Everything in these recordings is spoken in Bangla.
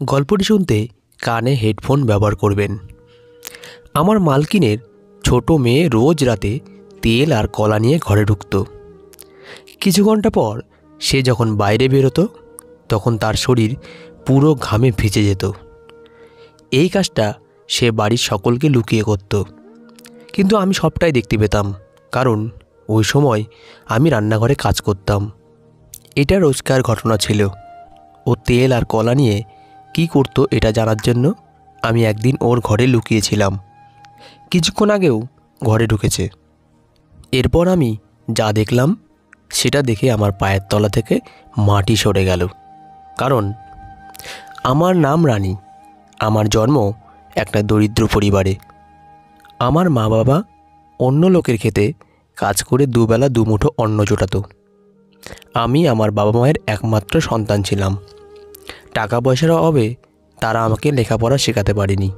গল্পটি শুনতে কানে হেডফোন ব্যবহার করবেন। আমার মালকিনের ছোট মেয়ে রোজ রাতে তেল আর কলা নিয়ে ঘরে ঢুকত। কিছু ঘন্টা পর সে যখন বাইরে বেরোতো তখন তার শরীর পুরো ঘামে ভিজে যেত। এই কাজটা সে বাড়ির সকলকে লুকিয়ে করত, কিন্তু আমি সবটাই দেখতে পেতাম, কারণ ওই সময় আমি রান্নাঘরে কাজ করতাম। এটা রোজকার ঘটনা ছিল। ও তেল আর কলা নিয়ে কী করতো এটা জানার জন্য আমি একদিন ওর ঘরে লুকিয়েছিলাম। কিছুক্ষণ আগেও ঘরে ঢুকেছে। এরপর আমি যা দেখলাম সেটা দেখে আমার পায়ের তলা থেকে মাটি সরে গেল। কারণ আমার নাম রানী, আমার জন্ম একটা দরিদ্র পরিবারে। আমার মা বাবা অন্য লোকের খেতে কাজ করে দুবেলা দুমুঠো অন্ন জোটাতো। আমি আমার বাবা মায়ের একমাত্র সন্তান ছিলাম। টাকা পয়সার অভাবে তারা আমাকে লেখাপড়া শেখাতে পারেনি।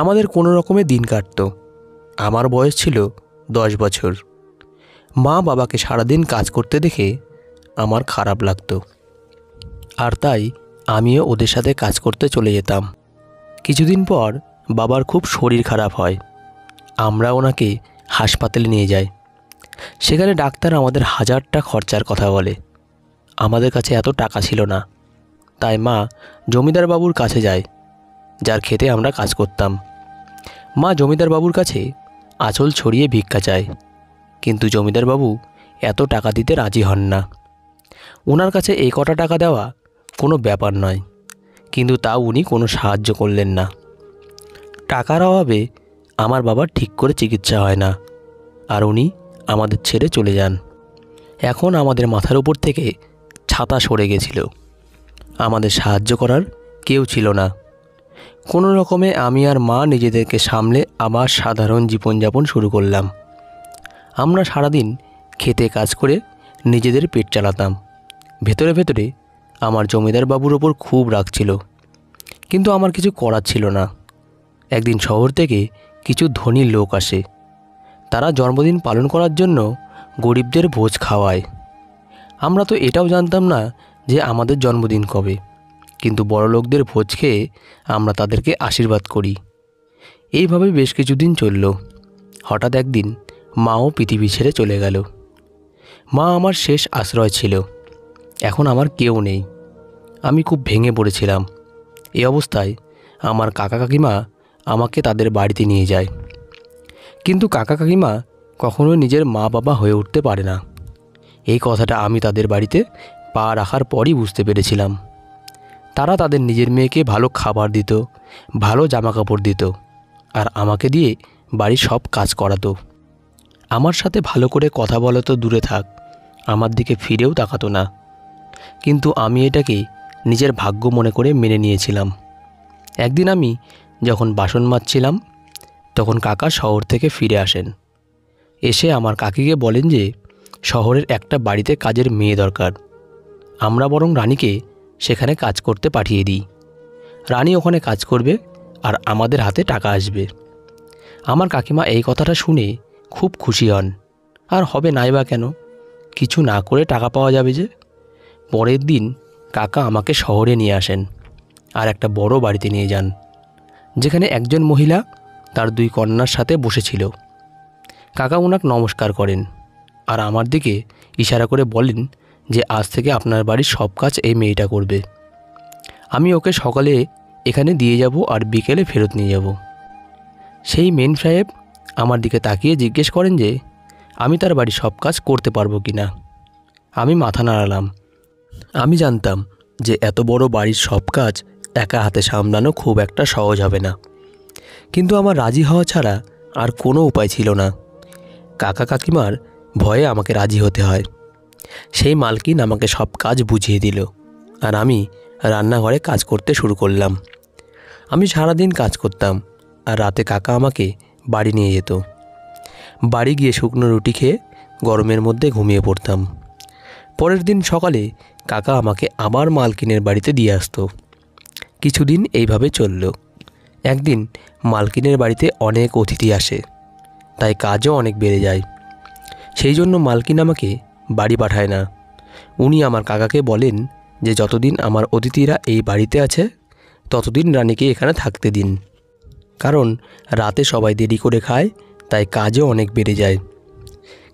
আমাদের কোনো রকমে দিন কাটত। আমার বয়স ছিল 10 বছর। মা বাবাকে সারাদিন কাজ করতে দেখে আমার খারাপ লাগতো, আর তাই আমিও ওদের সাথে কাজ করতে চলে যেতাম। কিছুদিন পর বাবার খুব শরীর খারাপ হয়। আমরা ওনাকে হাসপাতালে নিয়ে যাই। সেখানে ডাক্তার আমাদের 1000 টাকা খরচার কথা বলে। আমাদের কাছে এত টাকা ছিল না, তাই মা জমিদার বাবুর কাছে যায়, যার খেতে আমরা কাজ করতাম। মা জমিদার বাবুর কাছে আঁচল ছড়িয়ে ভিক্ষা চায়, কিন্তু জমিদার বাবু এত টাকা দিতে রাজি হন না। ওনার কাছে এই কটা টাকা দেওয়া কোনো ব্যাপার নয়, কিন্তু তাও উনি কোনো সাহায্য করলেন না। টাকার অভাবে আমার বাবার ঠিক করে চিকিৎসা হয় না, আর উনি আমাদের ছেড়ে চলে যান। এখন আমাদের মাথার উপর থেকে ছাতা সরে গেছিল। আমাদের সাহায্য করার কেউ ছিল না। কোনো রকমে আমি আর মা নিজেদেরকে সামলে আবার সাধারণ জীবনযাপন শুরু করলাম। আমরা সারাদিন খেতে কাজ করে নিজেদের পেট চালাতাম। ভেতরে ভেতরে আমার জমিদার বাবুর ওপর খুব রাগ ছিল, কিন্তু আমার কিছু করার ছিল না। একদিন শহর থেকে কিছু ধনী লোক আসে। তারা জন্মদিন পালন করার জন্য গরিবদের ভোজ খাওয়ায়। আমরা তো এটাও জানতাম না যে আমাদের জন্মদিন কবে, কিন্তু বড়লোকদের ভোজ খেয়ে আমরা তাদেরকে আশীর্বাদ করি। এইভাবে বেশ কিছুদিন চলল। হঠাৎ একদিন মাও পৃথিবী ছেড়ে চলে গেল। মা আমার শেষ আশ্রয় ছিল। এখন আমার কেউ নেই। আমি খুব ভেঙে পড়েছিলাম। এই অবস্থায় আমার কাকা কাকিমা আমাকে তাদের বাড়িতে নিয়ে যায়, কিন্তু কাকা কাকিমা কখনোই নিজের মা বাবা হয়ে উঠতে পারে না। এই কথাটা আমি তাদের বাড়িতে পা রাখার পরই বুঝতে পেরেছিলাম। তারা তাদের নিজের মেয়েকে ভালো খাবার দিত, ভালো জামা কাপড় দিত, আর আমাকে দিয়ে বাড়ির সব কাজ করাতো। আমার সাথে ভালো করে কথা বলা তো দূরে থাক, আমার দিকে ফিরেও তাকাতো না। কিন্তু আমি এটাকে নিজের ভাগ্য মনে করে মেনে নিয়েছিলাম। একদিন আমি যখন বাসন মাজছিলাম তখন কাকা শহর থেকে ফিরে আসেন। এসে আমার কাকিকে বলেন যে শহরের একটা বাড়িতে কাজের মেয়ে দরকার। আমরা বরং রানীকে সেখানে কাজ করতে পাঠিয়ে দিই। রানী ওখানে কাজ করবে আর আমাদের হাতে টাকা আসবে। আমার কাকিমা এই কথাটা শুনে খুব খুশি হন। আর হবে নাই বা কেন, কিছু না করে টাকা পাওয়া যাবে যে। পরের দিন কাকা আমাকে শহরে নিয়ে আসেন আর একটা বড় বাড়িতে নিয়ে যান, যেখানে একজন মহিলা তার 2 কন্যার সাথে বসেছিল। কাকা ওনাকে নমস্কার করেন আর আমার দিকে ইশারা করে বলেন যে আজ থেকে আপনার বাড়ির সব কাজ এই মেয়েটা করবে। আমি ওকে সকালে এখানে দিয়ে যাব আর বিকেলে ফেরত নিয়ে যাব। সেই মেম সাহেব আমার দিকে তাকিয়ে জিজ্ঞেস করেন যে আমি তার বাড়ির সব কাজ করতে পারবো কি না। আমি মাথা নাড়ালাম। আমি জানতাম যে এত বড় বাড়ির সব কাজ একা হাতে সামলানো খুব একটা সহজ হবে না, কিন্তু আমার রাজি হওয়া ছাড়া আর কোনো উপায় ছিল না। কাকা কাকিমার ভয়ে আমাকে রাজি হতে হয়। সেই মালকিন আমাকে সব কাজ বুঝিয়ে দিল আর আমি রান্নাঘরে কাজ করতে শুরু করলাম। আমি সারাদিন কাজ করতাম আর রাতে কাকা আমাকে বাড়ি নিয়ে যেত। বাড়ি গিয়ে শুকনো রুটি খেয়ে গরমের মধ্যে ঘুমিয়ে পড়তাম। পরের দিন সকালে কাকা আমাকে আবার মালকিনের বাড়িতে দিয়ে আসতো। কিছুদিন এইভাবে চলল। একদিন মালকিনের বাড়িতে অনেক অতিথি আসে, তাই কাজও অনেক বেড়ে যায়। সেই জন্য মালকিন আমাকে বাড়ি পাঠায় না। উনি আমার কাকাকে বলেন যে যতদিন আমার অতিথিরা এই বাড়িতে আছে ততদিন রানীকে এখানে থাকতে দিন, কারণ রাতে সবাই দেরি করে খায়, তাই কাজও অনেক বেড়ে যায়।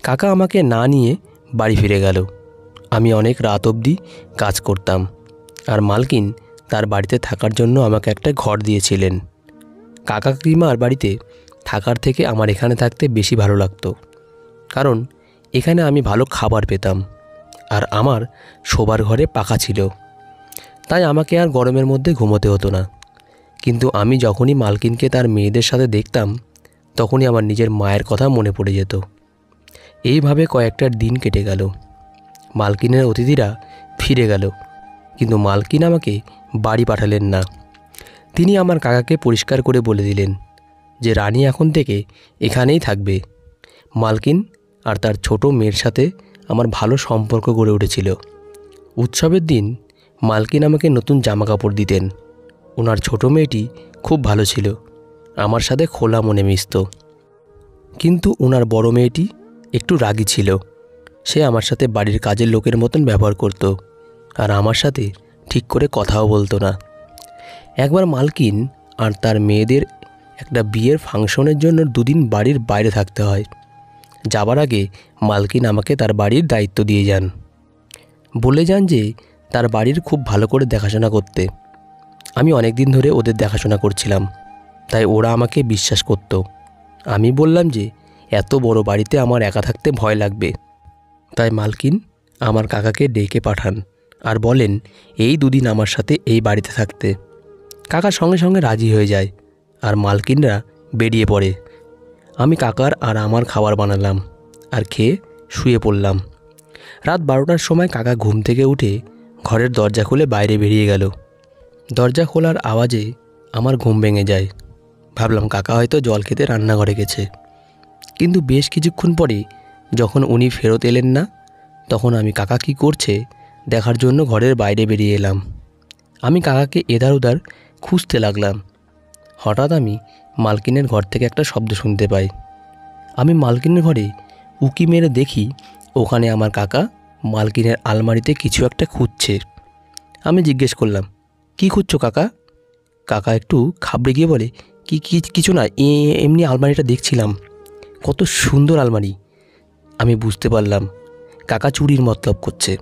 কাকা আমাকে না নিয়ে বাড়ি ফিরে গেল। আমি অনেক রাত অবধি কাজ করতাম, আর মালকিন তার বাড়িতে থাকার জন্য আমাকে একটা ঘর দিয়েছিলেন। কাকা কাকিমার বাড়িতে থাকার থেকে আমার এখানে থাকতে বেশি ভালো লাগতো, কারণ এখানে আমি ভালো খাবার পেতাম, আর আমার শোবার ঘরে পাখা ছিল, তাই আমাকে আর গরমের মধ্যে ঘুমোতে হতো না। কিন্তু আমি যখনই মালকিনকে তার মেয়েদের সাথে দেখতাম, তখনই আমার নিজের মায়ের কথা মনে পড়ে যেত। এইভাবে কয়েকটা দিন কেটে গেল। মালকিনের অতিথিরা ফিরে গেল, কিন্তু মালকিন আমাকে বাড়ি পাঠালেন না। তিনি আমার কাকাকে পরিষ্কার করে বলে দিলেন যে রানী এখন থেকে এখানেই থাকবে। মালকিন আর তার ছোট মেয়ের সাথে আমার ভালো সম্পর্ক গড়ে উঠেছিল। উৎসবের দিন মালকিন আমাকে নতুন জামা কাপড় দিতেন। ওনার ছোট মেয়েটি খুব ভালো ছিল, আমার সাথে খোলা মনে মিশত। কিন্তু ওনার বড় মেয়েটি একটু রাগী ছিল। সে আমার সাথে বাড়ির কাজের লোকের মতন ব্যবহার করত, আর আমার সাথে ঠিক করে কথাও বলতো না। একবার মালকিন আর তার মেয়েদের একটা বিয়ের ফাংশনের জন্য দুদিন বাড়ির বাইরে থাকতে হয়। যাবার আগে মালকিন আমাকে তার বাড়ির দায়িত্ব দিয়ে যান। বলে যান যে তার বাড়ির খুব ভালো করে দেখাশোনা করতে। আমি অনেক দিন ধরে ওদের দেখাশোনা করছিলাম, তাই ওরা আমাকে বিশ্বাস করত। আমি বললাম যে এত বড় বাড়িতে আমার একা থাকতে ভয় লাগবে। তাই মালকিন আমার কাকাকে ডেকে পাঠান আর বলেন এই দুদিন আমার সাথে এই বাড়িতে থাকতে। কাকা সঙ্গে সঙ্গে রাজি হয়ে যায়, আর মালকিনরা বেরিয়ে পড়ে। আমি কাকার আর আমার খাবার বানালাম আর খেয়ে শুয়ে পড়লাম। রাত 12টার সময় কাকা ঘুম থেকে উঠে ঘরের দরজা খুলে বাইরে বেরিয়ে গেল। দরজা খোলার আওয়াজে আমার ঘুম ভেঙে যায়। ভাবলাম কাকা হয়তো জল খেতে রান্নাঘরে গেছে। কিন্তু বেশ কিছুক্ষণ পরে যখন উনি ফেরত এলেন না, তখন আমি কাকা কী করছে দেখার জন্য ঘরের বাইরে বেরিয়ে এলাম। আমি কাকাকে এধার ওধার খুঁজতে লাগলাম। হঠাৎ আমি মালকিনের ঘর থেকে একটা শব্দ শুনতে পাই। আমি মালকিনের ঘরে উকি মেরে দেখি ওখানে আমার কাকা মালকিনের আলমারিতে কিছু একটা খুঁজছে। আমি জিজ্ঞেস করলাম, কি খুঁজছো কাকা? কাকা একটু ঘাবড়ে গিয়ে বলে, কিছু না, এমনি আলমারিটা দেখছিলাম, কত সুন্দর আলমারি। আমি বুঝতে পারলাম কাকা চুরির মতলব করছে।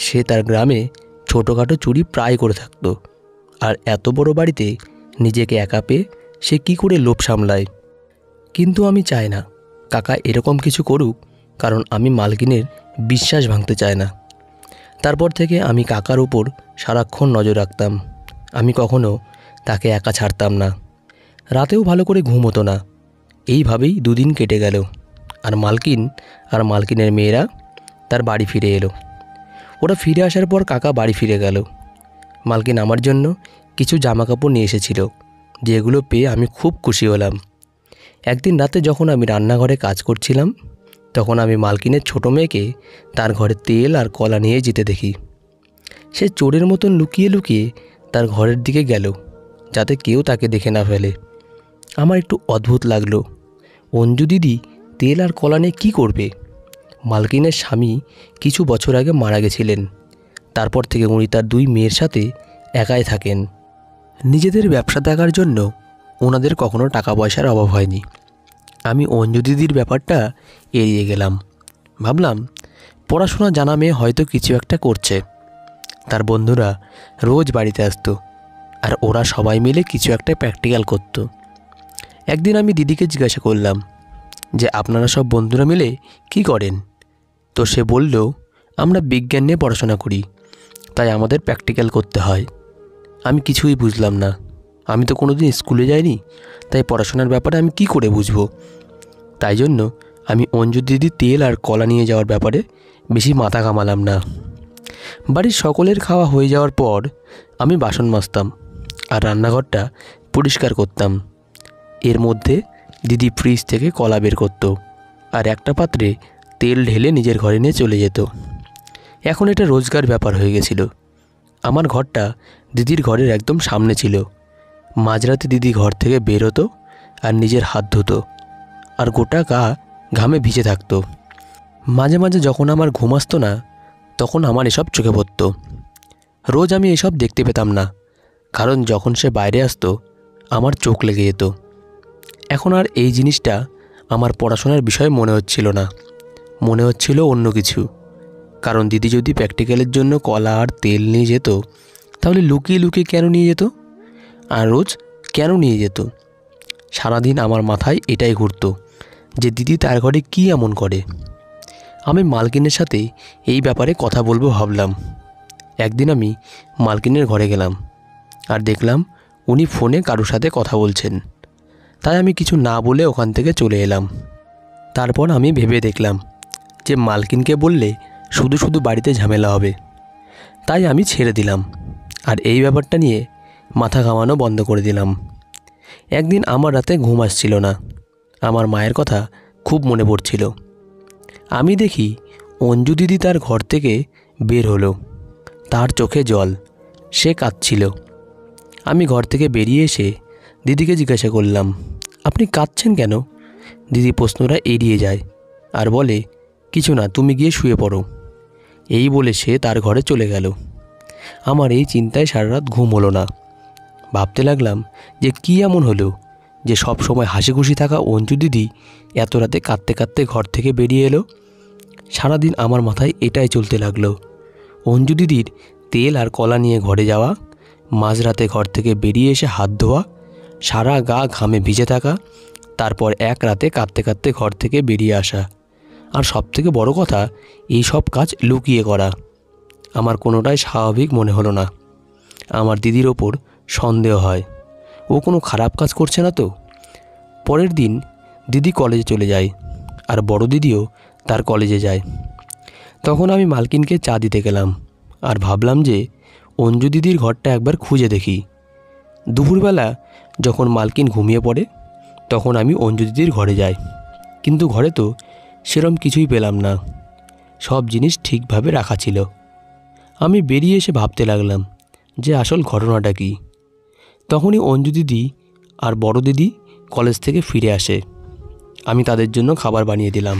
সে তার গ্রামে ছোটোখাটো চুরি প্রায় করে থাকতো, আর এত বড় বাড়িতে নিজেকে একা পেয়ে সে কী করে লোভ সামলায়। কিন্তু আমি চাই না কাকা এরকম কিছু করুক, কারণ আমি মালকিনের বিশ্বাস ভাঙতে চাই না। তারপর থেকে আমি কাকার উপর সারাক্ষণ নজর রাখতাম। আমি কখনো তাকে একা ছাড়তাম না। রাতেও ভালো করে ঘুম হতো না। এইভাবেই দুদিন কেটে গেল, আর মালকিন আর মালকিনের মেয়েরা তার বাড়ি ফিরে এলো। ওরা ফিরে আসার পর কাকা বাড়ি ফিরে গেল। মালকিন আমার জন্য কিছু জামা কাপড় নিয়ে এসেছিল, যেগুলো পেয়ে আমি খুব খুশি হলাম। একদিন রাতে যখন আমি রান্নাঘরে কাজ করছিলাম, তখন আমি মালকিনের ছোট মেয়েকে তার ঘরে তেল আর কলা নিয়ে যেতে দেখি। সে চোরের মতন লুকিয়ে লুকিয়ে তার ঘরের দিকে গেল, যাতে কেউ তাকে দেখে না ফেলে। আমার একটু অদ্ভুত লাগলো, অঞ্জু দিদি তেল আর কলা নিয়ে কী করবে? মালকিনের স্বামী কিছু বছর আগে মারা গেছিলেন। তারপর থেকে উনি তার 2 মেয়ের সাথে একাই থাকেন। নিজেদের ব্যবসা দেখার জন্য ওনাদের কখনো টাকা পয়সার অভাব হয়নি। আমি অঞ্জু দিদির ব্যাপারটা এড়িয়ে গেলাম। ভাবলাম পড়াশোনা জানা মেয়ে হয়তো কিছু একটা করছে। তার বন্ধুরা রোজ বাড়িতে আসতো, আর ওরা সবাই মিলে কিছু একটা প্র্যাকটিক্যাল করতো। একদিন আমি দিদিকে জিজ্ঞাসা করলাম যে আপনারা সব বন্ধুরা মিলে কি করেন? তো সে বলল, আমরা বিজ্ঞান নিয়ে পড়াশোনা করি, তাই আমাদের প্র্যাকটিক্যাল করতে হয়। আমি কিছুই বুঝলাম না। আমি তো কোনোদিন স্কুলে যাইনি, তাই পড়াশোনার ব্যাপারে আমি কি করে বুঝবো? তাই জন্য আমি অঞ্জু দিদি তেল আর কলা নিয়ে যাওয়ার ব্যাপারে বেশি মাথা ঘামালাম না। বাড়ির সকলের খাওয়া হয়ে যাওয়ার পর আমি বাসন মাজতাম আর রান্নাঘরটা পরিষ্কার করতাম। এর মধ্যে দিদি ফ্রিজ থেকে কলা বের করত আর একটা পাত্রে তেল ঢেলে নিজের ঘরে নিয়ে চলে যেত। এখন এটা রোজগার ব্যাপার হয়ে গেছিল। আমার ঘরটা দিদির ঘরের একদম সামনে ছিল। মাঝরাতে দিদি ঘর থেকে বের হতো আর নিজের হাত ধুতো, আর গোটা গা ঘামে ভিজে থাকতো। মাঝে মাঝে যখন আমার ঘুম আসতো না, তখন আমার এসব চোখে পড়তো। রোজ আমি এসব দেখতে পেতাম না, কারণ যখন সে বাইরে আসতো আমার চোখ লেগে যেত। এখন আর এই জিনিসটা আমার পড়াশোনার বিষয় মনে হচ্ছিল না, মনে হচ্ছিল অন্য কিছু। কারণ দিদি যদি প্র্যাকটিক্যালের জন্য কলা আর তেল নিয়ে যেত, তাহলে লুকিয়ে লুকিয়ে কেন নিয়ে যেত, আর রোজ কেন নিয়ে যেত? সারাদিন আমার মাথায় এটাই ঘুরতো যে দিদি তার ঘরে কী এমন করে। আমি মালকিনের সাথে এই ব্যাপারে কথা বলবো ভাবলাম। একদিন আমি মালকিনের ঘরে গেলাম আর দেখলাম উনি ফোনে কারোর সাথে কথা বলছেন। তাই আমি কিছু না বলে ওখান থেকে চলে এলাম। তারপর আমি ভেবে দেখলাম যে মালকিনকে বললে শুধু শুধু বাড়িতে ঝামেলা হবে, তাই আমি ছেড়ে দিলাম আর এই ব্যাপারটা নিয়ে মাথা ঘামানো বন্ধ করে দিলাম। একদিন আমার রাতে ঘুম আসছিল না, আমার মায়ের কথা খুব মনে পড়ছিল। আমি দেখি অঞ্জু দিদি তার ঘর থেকে বের হলো, তার চোখে জল, সে কাঁদছিল। আমি ঘর থেকে বেরিয়ে এসে দিদিকে জিজ্ঞাসা করলাম, আপনি কাঁদছেন কেন? দিদি প্রশ্নটা এড়িয়ে যায় আর বলে, কিছু না, তুমি গিয়ে শুয়ে পড়ো। এই বলে সে তার ঘরে চলে গেল। আমার এই চিন্তায় সারা রাত ঘুম হলো না। ভাবতে লাগলাম যে কী এমন হলো যে সব সময় হাসি খুশি থাকা অঞ্জু দিদি এত রাতে কাঁদতে কাঁদতে ঘর থেকে বেরিয়ে এলো। সারাদিন আমার মাথায় এটাই চলতে লাগলো। অঞ্জু দিদির তেল আর কলা নিয়ে ঘরে যাওয়া, মাঝরাতে ঘর থেকে বেরিয়ে এসে হাত ধোয়া, সারা গা ঘামে ভিজে থাকা, তারপর এক রাতে কাঁদতে কাঁদতে ঘর থেকে বেরিয়ে আসা, আর সবথেকে বড় কথা এই সব কাজ লুকিয়ে করা। আমার কোনোটাই স্বাভাবিক মনে হলো না। আমার দিদির ওপর সন্দেহ হয়, ও কোনো খারাপ কাজ করছে না তো। পরের দিন দিদি কলেজে চলে যায় আর বড় দিদিও তার কলেজে যায়। তখন আমি মালকিনকে চা দিতে গেলাম আর ভাবলাম যে অঞ্জু দিদির ঘরটা একবার খুঁজে দেখি। দুপুরবেলা যখন মালকিন ঘুমিয়ে পড়ে তখন আমি অঞ্জু দিদির ঘরে যাই, কিন্তু ঘরে তো সেরম কিছুই পেলাম না, সব জিনিস ঠিকভাবে রাখা ছিল। আমি বেরিয়ে এসে ভাবতে লাগলাম যে আসল ঘটনাটা কী। তখনই অঞ্জু দিদি আর বড় দিদি কলেজ থেকে ফিরে আসে। আমি তাদের জন্য খাবার বানিয়ে দিলাম,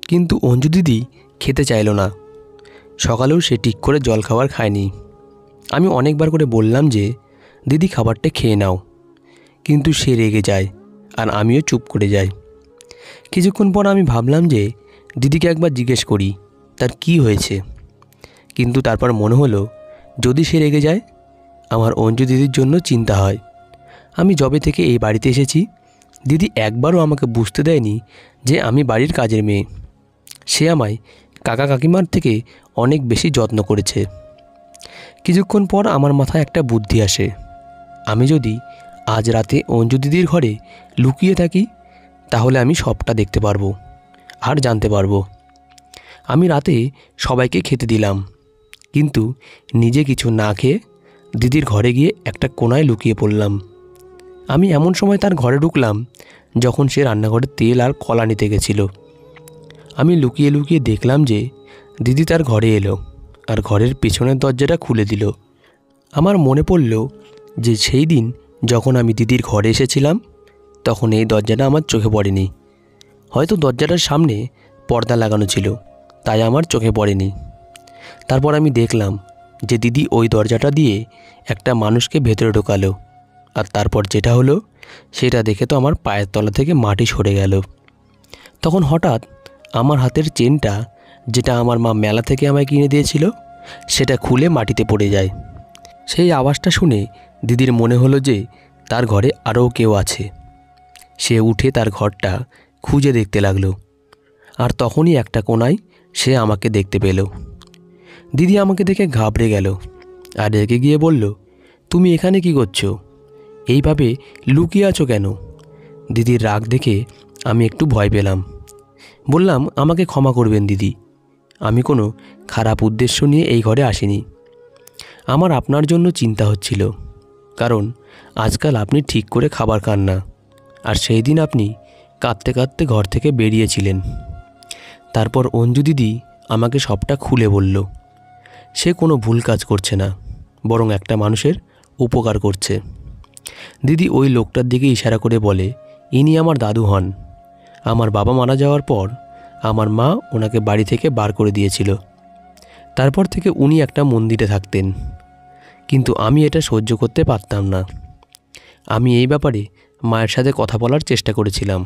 কিন্তু অঞ্জু দিদি খেতে চাইল না। সকালেও সে ঠিক করে জলখাবার খায়নি। আমি অনেকবার করে বললাম যে দিদি খাবারটা খেয়ে নাও, কিন্তু সে রেগে যায় আর আমিও চুপ করে যাই। কিছুক্ষণ পর আমি ভাবলাম যে দিদিকে একবার জিজ্ঞেস করি তার কি হয়েছে, কিন্তু তারপর মনে হলো যদি সে রেগে যায় আমার অঞ্জু দিদির জন্য চিন্তা হয়। আমি যবে থেকে এই বাড়িতে এসেছি দিদি একবারও আমাকে বুঝতে দেয়নি যে আমি বাড়ির কাজের মেয়ে। সে আমায় কাকা কাকিমার থেকে অনেক বেশি যত্ন করেছে। কিছুক্ষণ পর আমার মাথায় একটা বুদ্ধি আসে, আমি যদি আজ রাতে অঞ্জু দিদির ঘরে লুকিয়ে থাকি তাহলে আমি সবটা দেখতে পারবো আর জানতে পারবো। আমি রাতে সবাইকে খেতে দিলাম, কিন্তু নিজে কিছু না খেয়ে দিদির ঘরে গিয়ে একটা কোণায় লুকিয়ে পড়লাম। আমি এমন সময় তার ঘরে ঢুকলাম যখন সে রান্নাঘরে তেল আর কলা নিতে গেছিল। আমি লুকিয়ে লুকিয়ে দেখলাম যে দিদি তার ঘরে এলো আর ঘরের পেছনের দরজাটা খুলে দিল। আমার মনে পড়ল যে সেই দিন যখন আমি দিদির ঘরে এসেছিলাম তখন এই দরজাটা আমার চোখে পড়েনি। হয়তো দরজাটার সামনে পর্দা লাগানো ছিল, তাই আমার চোখে পড়েনি। তারপর আমি দেখলাম যে দিদি ওই দরজাটা দিয়ে একটা মানুষকে ভেতরে ঢোকালো, আর তারপর যেটা হলো সেটা দেখে তো আমার পায়ের তলা থেকে মাটি সরে গেল। তখন হঠাৎ আমার হাতের চেনটা, যেটা আমার মা মেলা থেকে আমায় কিনে দিয়েছিল, সেটা খুলে মাটিতে পড়ে যায়। সেই আওয়াজটা শুনে দিদির মনে হলো যে তার ঘরে আরও কেউ আছে। সে উঠে তার ঘরটা খুঁজে দেখতে লাগলো, আর তখনই একটা কোণায় সে আমাকে দেখতে পেল। দিদি আমাকে দেখে ঘাবড়ে গেল আর রেগে গিয়ে বলল, তুমি এখানে কি করছো? এইভাবে লুকিয়ে আছো কেন? দিদির রাগ দেখে আমি একটু ভয় পেলাম। বললাম, আমাকে ক্ষমা করবেন দিদি, আমি কোনো খারাপ উদ্দেশ্য নিয়ে এই ঘরে আসিনি। আমার আপনার জন্য চিন্তা হচ্ছিল, কারণ আজকাল আপনি ঠিক করে খাবার খান না, আর সেই দিন আপনি কাঁদতে কাঁদতে ঘর থেকে বেরিয়েছিলেন। তারপর অঞ্জু দিদি আমাকে সবটা খুলে বলল। সে কোনো ভুল কাজ করছে না, বরং একটা মানুষের উপকার করছে। দিদি ওই লোকটার দিকে ইশারা করে বলে, ইনি আমার দাদু হন। আমার বাবা মারা যাওয়ার পর আমার মা ওনাকে বাড়ি থেকে বার করে দিয়েছিল। তারপর থেকে উনি একটা মন্দিরে থাকতেন কিন্তু আমি এটা সহ্য করতে পারতাম না। আমি এই ব্যাপারে মায়ের সাথে কথা বলার চেষ্টা করেছিলাম,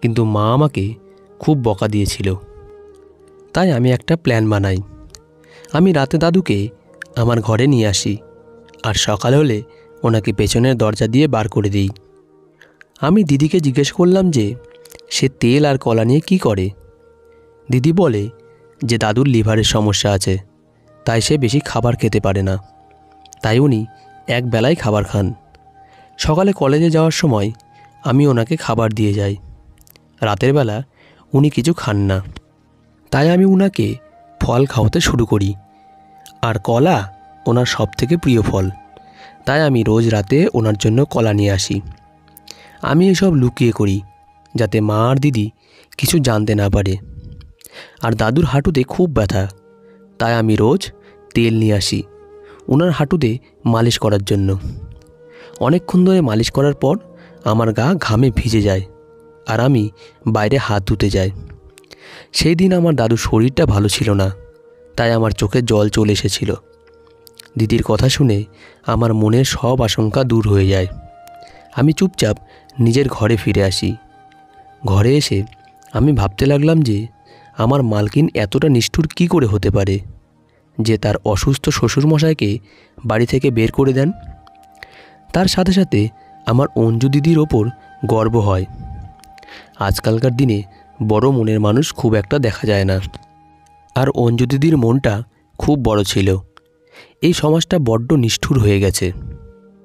কিন্তু মা আমাকে খুব বকা দিয়েছিল। তাই আমি একটা প্ল্যান বানাই। আমি রাতে দাদুকে আমার ঘরে নিয়ে আসি, আর সকাল হলে ওনাকে পেছনের দরজা দিয়ে বার করে দিই। আমি দিদিকে জিজ্ঞেস করলাম যে সে তেল আর কলা নিয়ে কী করে। দিদি বলে যে দাদুর লিভারের সমস্যা আছে, তাই সে বেশি খাবার খেতে পারে না, তাই উনি এক বেলায় খাবার খান। সকালে কলেজে যাওয়ার সময় আমি ওনাকে খাবার দিয়ে যাই। রাতের বেলা উনি কিছু খান না, তাই আমি ওনাকে ফল খাওয়াতে শুরু করি, আর কলা ওনার সবথেকে প্রিয় ফল। তাই আমি রোজ রাতে ওনার জন্য কলা নিয়ে আসি। আমি এসব লুকিয়ে করি যাতে মা আর দিদি কিছু জানতে না পারে। আর দাদুর হাঁটুতে খুব ব্যথা, তাই আমি রোজ তেল নিয়ে আসি ওনার হাঁটুতে মালিশ করার জন্য। অনেকক্ষণ ধরে মালিশ করার পর আমার গা ঘামে ভিজে যায়, আর আমি বাইরে হাত ধুতে যাই। সেই দিন আমার দাদুর শরীরটা ভালো ছিল না, তাই আমার চোখে জল চলে এসেছিল। দিদির কথা শুনে আমার মনের সব আশঙ্কা দূর হয়ে যায়। আমি চুপচাপ নিজের ঘরে ফিরে আসি। ঘরে এসে আমি ভাবতে লাগলাম যে আমার মালকিন এতটা নিষ্ঠুর কী করে হতে পারে যে তার অসুস্থ শ্বশুরমশাইকে বাড়ি থেকে বের করে দেন। তার সাথে সাথে আমার অঞ্জু দিদির ওপর গর্ব হয়। আজকালকার দিনে বড় মনের মানুষ খুব একটা দেখা যায় না, আর অঞ্জু দিদির মনটা খুব বড় ছিল। এই সমাজটা বড্ড নিষ্ঠুর হয়ে গেছে,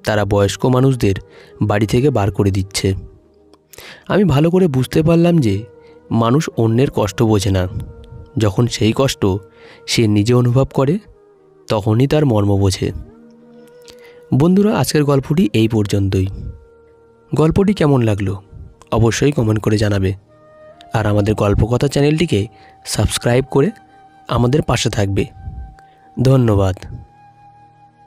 তারা বয়স্ক মানুষদের বাড়ি থেকে বার করে দিচ্ছে। আমি ভালো করে বুঝতে পারলাম যে মানুষ অন্যের কষ্ট বোঝে না, যখন সেই কষ্ট সে নিজে অনুভব করে তখনই তার মর্ম বোঝে। বন্ধুরা, আজকের গল্পটি এই পর্যন্তই। গল্পটি কেমন লাগলো অবশ্যই কমেন্ট করে জানাবে, আর আমাদের গল্পকথা চ্যানেলটিকে সাবস্ক্রাইব করে আমাদের পাশে থাকবে। ধন্যবাদ।